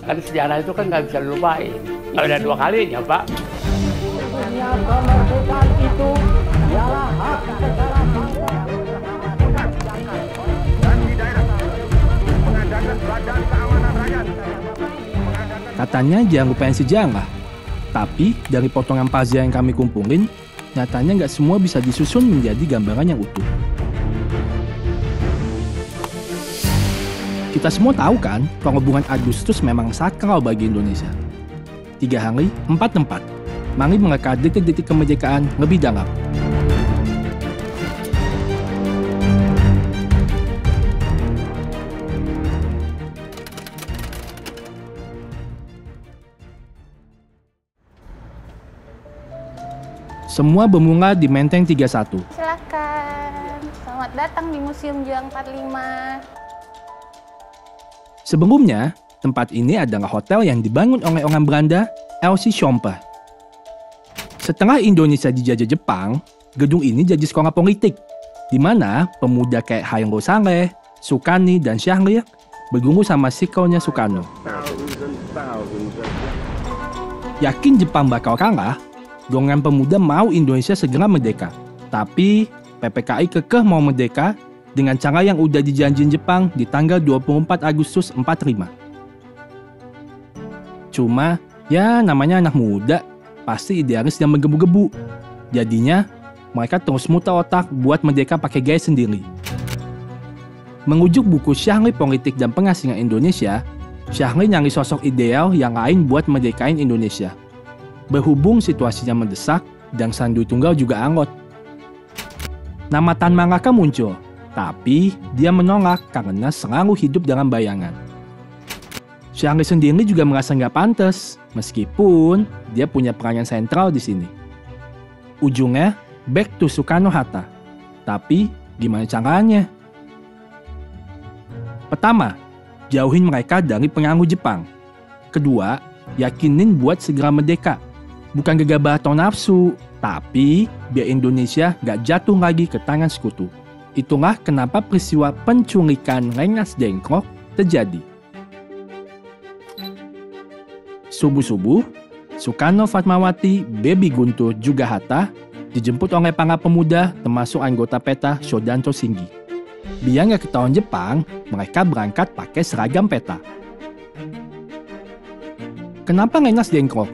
Kan sejarah itu kan nggak bisa dilupain. Nggak ada dua kalinya, Pak. Kemerdekaan itu ialah hak secara Katanya jangan lupain sejarah. Tapi dari potongan puzzle yang kami kumpulin, nyatanya nggak semua bisa disusun menjadi gambaran yang utuh. Kita semua tahu kan, pengeburan Agustus memang sakral bagi Indonesia. 3 hari, 4 tempat. Mari mereka detik-detik kemerdekaan lebih dalam. Semua bermula di Menteng 31. Silakan, selamat datang di Museum Juang 45. Sebelumnya, tempat ini adalah hotel yang dibangun oleh orang Belanda, Elsie Schomper. Setelah Indonesia dijajah Jepang, gedung ini jadi sekolah politik, di mana pemuda kayak Hairil Saleh, Sukani, dan Syahrir berguru sama sikelnya Soekarno. Yakin Jepang bakal kalah, golongan pemuda mau Indonesia segera merdeka. Tapi PPKI kekeh mau merdeka dengan cara yang udah dijanjiin Jepang di tanggal 24 Agustus 45. Cuma, ya namanya anak muda, pasti idealis dan menggebu-gebu. Jadinya, mereka terus muter otak buat merdeka pakai gaya sendiri. Mengujuk buku Syahrir Politik dan Pengasingan Indonesia, Syahrir nyari sosok ideal yang lain buat merdekain Indonesia. Berhubung situasinya mendesak dan Sandu Tunggal juga anggot. Nama Tan Malaka muncul, tapi dia menolak karena selalu hidup dalam bayangan. Syahrir sendiri juga merasa nggak pantas, meskipun dia punya peran yang sentral di sini. Ujungnya, back to Soekarno-Hatta. Tapi, gimana caranya? Pertama, jauhin mereka dari pengaruh Jepang. Kedua, yakinin buat segera merdeka. Bukan gegabah atau nafsu, tapi biar Indonesia nggak jatuh lagi ke tangan sekutu. Itulah kenapa peristiwa penculikan Rengas Dengklok terjadi. Subuh-subuh, Soekarno, Fatmawati, Baby Guntur, juga Hatta dijemput oleh para pemuda termasuk anggota PETA Shodanto Singgi. Biar nggak ketahuan Jepang, mereka berangkat pakai seragam PETA. Kenapa Rengas Dengklok?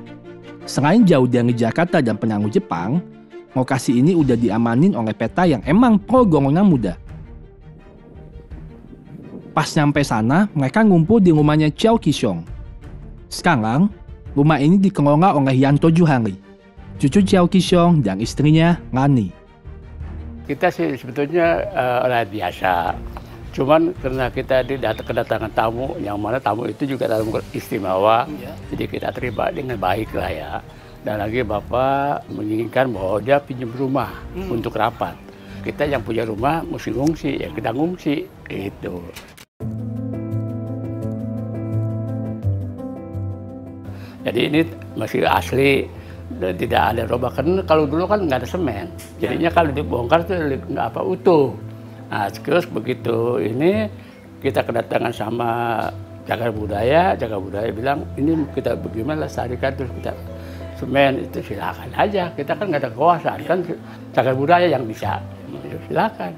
Selain jauh dari Jakarta dan pengaruh Jepang, lokasi ini udah diamanin oleh PETA yang emang pro golongan muda. Pas nyampe sana, mereka ngumpul di rumahnya Chiao Kishong. Sekarang, rumah ini dikelola oleh Yanto Juhari, cucu Chiao Kishong dan istrinya Lani. Kita sih sebetulnya rakyat biasa. Cuman karena kita kedatangan tamu, yang mana tamu itu juga tamu istimewa, jadi kita terima dengan baik lah ya. Dan lagi Bapak menginginkan bahwa dia pinjam rumah untuk rapat. Kita yang punya rumah mesti ngungsi, ya kita ngungsi, gitu. Jadi ini masih asli, dan tidak ada robakan. Kalau dulu kan nggak ada semen, jadinya kalau dibongkar tuh nggak apa utuh. Nah, terus begitu ini kita kedatangan sama Jaga Budaya bilang ini kita bagaimana lestarikan, terus kita semen itu silakan aja, kita kan nggak ada kekuasaan, kan Jaga Budaya yang bisa, silakan.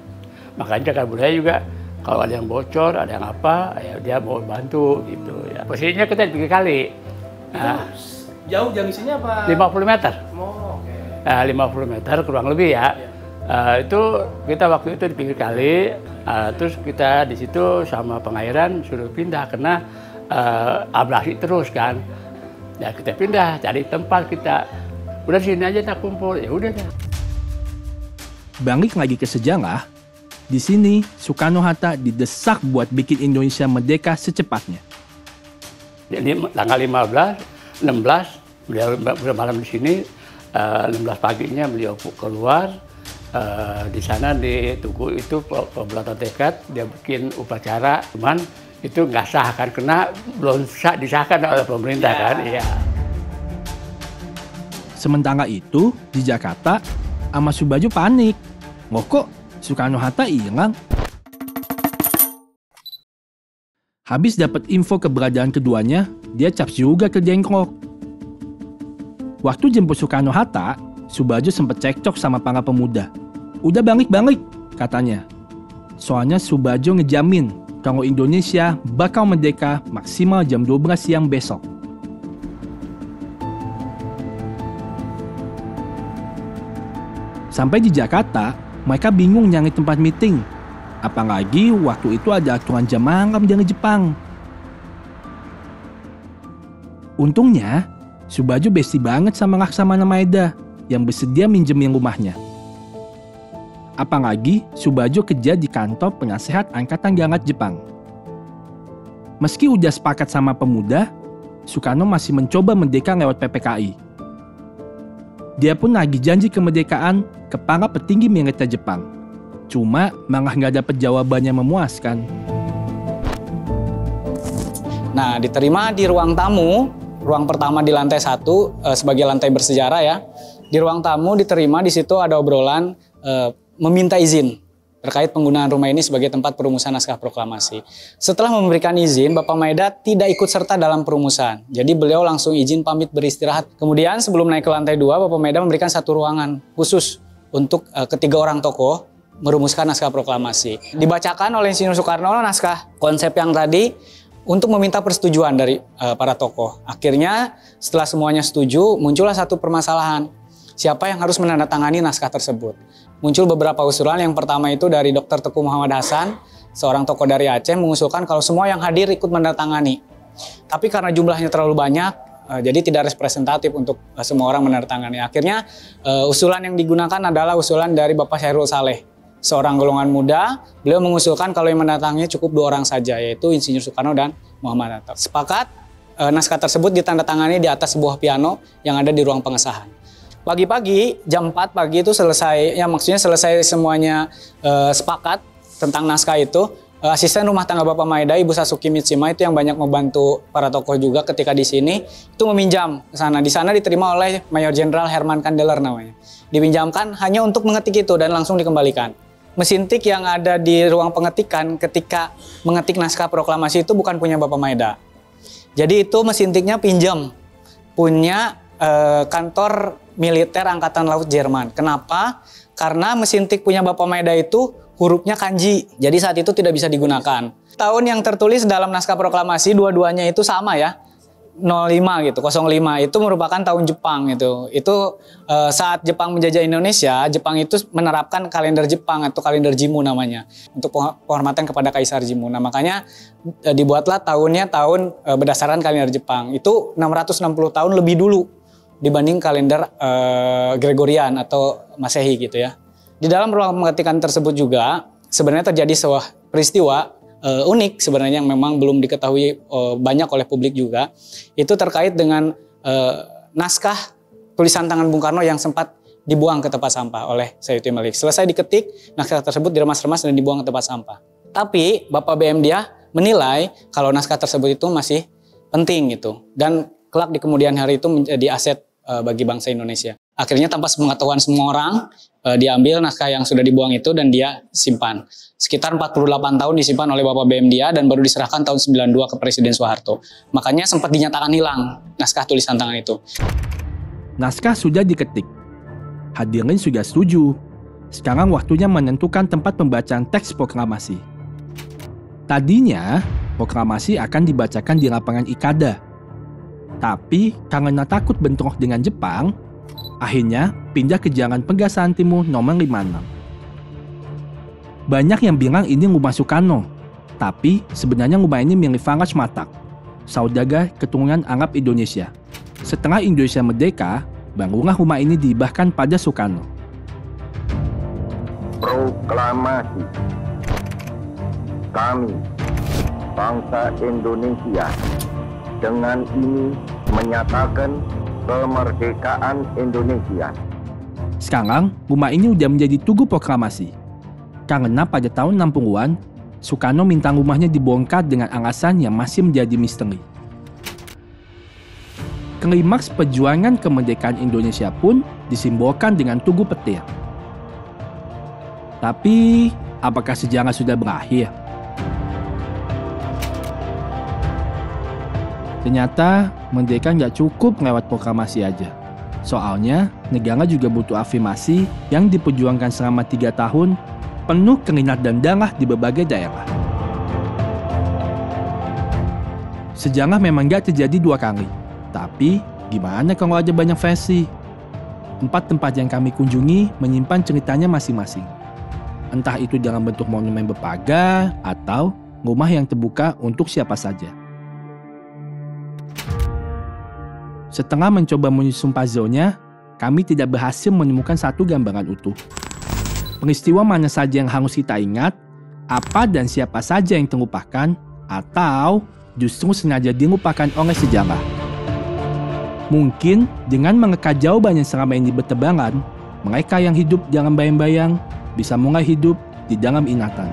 Makanya Jaga Budaya juga kalau ada yang bocor, ada yang apa, ya dia mau bantu gitu ya. Posisinya kita di 3 kali. Nah, Jauh jangkauannya apa? 50 meter. Oh, oke. Nah, 50 meter kurang lebih ya. Itu kita waktu itu di pinggir kali, terus kita di situ sama pengairan suruh pindah karena abrasi terus kan. Ya kita pindah, cari tempat kita. Udah sini aja kita kumpul, ya udah. Balik lagi ke sejarah, di sini Soekarno-Hatta didesak buat bikin Indonesia merdeka secepatnya. Jadi tanggal 16, beliau malam di sini, 16 paginya beliau keluar. Di sana di Tugu itu pemberontak tekad, dia bikin upacara, cuman itu nggak sah kan, karena belum disahkan oleh pemerintah kan. Iya. Sementara itu, di Jakarta, Ahmad Subaju panik. Loh kok Soekarno-Hatta hilang? Habis dapat info keberadaan keduanya, dia caps juga ke Jengkok. Waktu jemput Soekarno-Hatta, Soebardjo sempat cekcok sama para pemuda. Udah balik, katanya. Soalnya Soebardjo ngejamin kalau Indonesia bakal merdeka maksimal jam 12 siang besok. Sampai di Jakarta, mereka bingung nyari tempat meeting. Apalagi waktu itu ada aturan jam malam dari Jepang. Untungnya, Soebardjo besti banget sama Laksamana Maeda yang bersedia minjemin rumahnya. Apalagi Soebardjo kerja di kantor penasehat Angkatan Darat Jepang. Meski udah sepakat sama pemuda, Soekarno masih mencoba merdeka lewat PPKI. Dia pun nagih janji kemerdekaan ke para petinggi militer Jepang. Cuma malah nggak dapat jawaban yang memuaskan. Nah, diterima di ruang tamu, ruang pertama di lantai 1 sebagai lantai bersejarah ya. Di ruang tamu diterima, di situ ada obrolan meminta izin terkait penggunaan rumah ini sebagai tempat perumusan naskah proklamasi. Setelah memberikan izin, Bapak Maeda tidak ikut serta dalam perumusan. Jadi beliau langsung izin pamit beristirahat. Kemudian sebelum naik ke lantai 2, Bapak Maeda memberikan satu ruangan khusus untuk ketiga orang tokoh merumuskan naskah proklamasi. Dibacakan oleh Insinyur Soekarno naskah konsep yang tadi untuk meminta persetujuan dari para tokoh. Akhirnya setelah semuanya setuju, muncullah satu permasalahan. Siapa yang harus menandatangani naskah tersebut? Muncul beberapa usulan. Yang pertama itu dari Dr. Teguh Muhammad Hasan, seorang tokoh dari Aceh, mengusulkan kalau semua yang hadir ikut menandatangani. Tapi karena jumlahnya terlalu banyak, jadi tidak representatif untuk semua orang menandatangani. Akhirnya usulan yang digunakan adalah usulan dari Bapak Syahrul Saleh, seorang golongan muda. Beliau mengusulkan kalau yang menandatangani cukup 2 orang saja, yaitu Insinyur Soekarno dan Muhammad Hatta. Sepakat, naskah tersebut ditandatangani di atas sebuah piano yang ada di ruang pengesahan. Pagi-pagi, jam 4 pagi itu selesai, ya maksudnya selesai semuanya sepakat tentang naskah itu. Asisten rumah tangga Bapak Maeda, Ibu Sasuki Mitsima, itu yang banyak membantu para tokoh juga ketika di sini, itu meminjam ke sana. Di sana diterima oleh Mayor Jenderal Herman Kandeler namanya. Dipinjamkan hanya untuk mengetik itu dan langsung dikembalikan. Mesin tik yang ada di ruang pengetikan ketika mengetik naskah proklamasi itu bukan punya Bapak Maeda. Jadi itu mesin tiknya pinjam, punya kantor militer Angkatan Laut Jerman. Kenapa? Karena mesin tik punya Bapak Maeda itu hurufnya kanji, jadi saat itu tidak bisa digunakan. Tahun yang tertulis dalam naskah proklamasi dua-duanya itu sama ya, 05 gitu, 05 itu merupakan tahun Jepang gitu. Itu saat Jepang menjajah Indonesia, Jepang itu menerapkan kalender Jepang atau kalender Jimmu namanya untuk penghormatan kepada Kaisar Jimmu. Nah makanya dibuatlah tahunnya tahun berdasarkan kalender Jepang. Itu 660 tahun lebih dulu dibanding kalender Gregorian atau Masehi gitu ya. Di dalam ruang pengetikan tersebut juga sebenarnya terjadi sebuah peristiwa unik sebenarnya yang memang belum diketahui banyak oleh publik juga. Itu terkait dengan naskah tulisan tangan Bung Karno yang sempat dibuang ke tempat sampah oleh Sayuti Malik. Selesai diketik, naskah tersebut diremas-remas dan dibuang ke tempat sampah. Tapi Bapak BM dia menilai kalau naskah tersebut itu masih penting gitu. Dan kelak di kemudian hari itu menjadi aset bagi bangsa Indonesia. Akhirnya tanpa sepengetahuan semua orang, diambil naskah yang sudah dibuang itu dan dia simpan. Sekitar 48 tahun disimpan oleh Bapak BM dia dan baru diserahkan tahun 92 ke Presiden Soeharto. Makanya sempat dinyatakan hilang naskah tulisan tangan itu. Naskah sudah diketik. Hadirin sudah setuju. Sekarang waktunya menentukan tempat pembacaan teks proklamasi. Tadinya, proklamasi akan dibacakan di lapangan Ikada. Tapi karena takut bentrok dengan Jepang, akhirnya pindah ke Jalan Pegasan Timur nomor 56. Banyak yang bilang ini rumah Soekarno, tapi sebenarnya rumah ini milik Faraj Matak, saudagar keturunan Arab Indonesia. Setelah Indonesia merdeka, barulah rumah ini dihibahkan pada Soekarno. Proklamasi. Kami, bangsa Indonesia, dengan ini menyatakan kemerdekaan Indonesia. Sekarang, rumah ini udah menjadi tugu proklamasi. Karena pada tahun 60-an, Soekarno minta rumahnya dibongkar dengan alasan yang masih menjadi misteri. Klimaks perjuangan kemerdekaan Indonesia pun disimbolkan dengan tugu petir. Tapi, apakah sejarah sudah berakhir? Ternyata merdeka nggak cukup lewat proklamasi aja. Soalnya negara juga butuh afirmasi yang diperjuangkan selama 3 tahun penuh keringat dan darah di berbagai daerah. Sejarah memang nggak terjadi 2 kali. Tapi gimana kalau ada banyak versi? 4 tempat yang kami kunjungi menyimpan ceritanya masing-masing. Entah itu dalam bentuk monumen berpagar atau rumah yang terbuka untuk siapa saja. Setelah mencoba menyusun puzzle-nya, kami tidak berhasil menemukan satu gambaran utuh. Peristiwa mana saja yang harus kita ingat, apa dan siapa saja yang terlupakan, atau justru sengaja dilupakan oleh sejarah. Mungkin dengan mengeka jawaban yang selama ini bertebaran, mereka yang hidup dalam bayang-bayang bisa mulai hidup di dalam ingatan.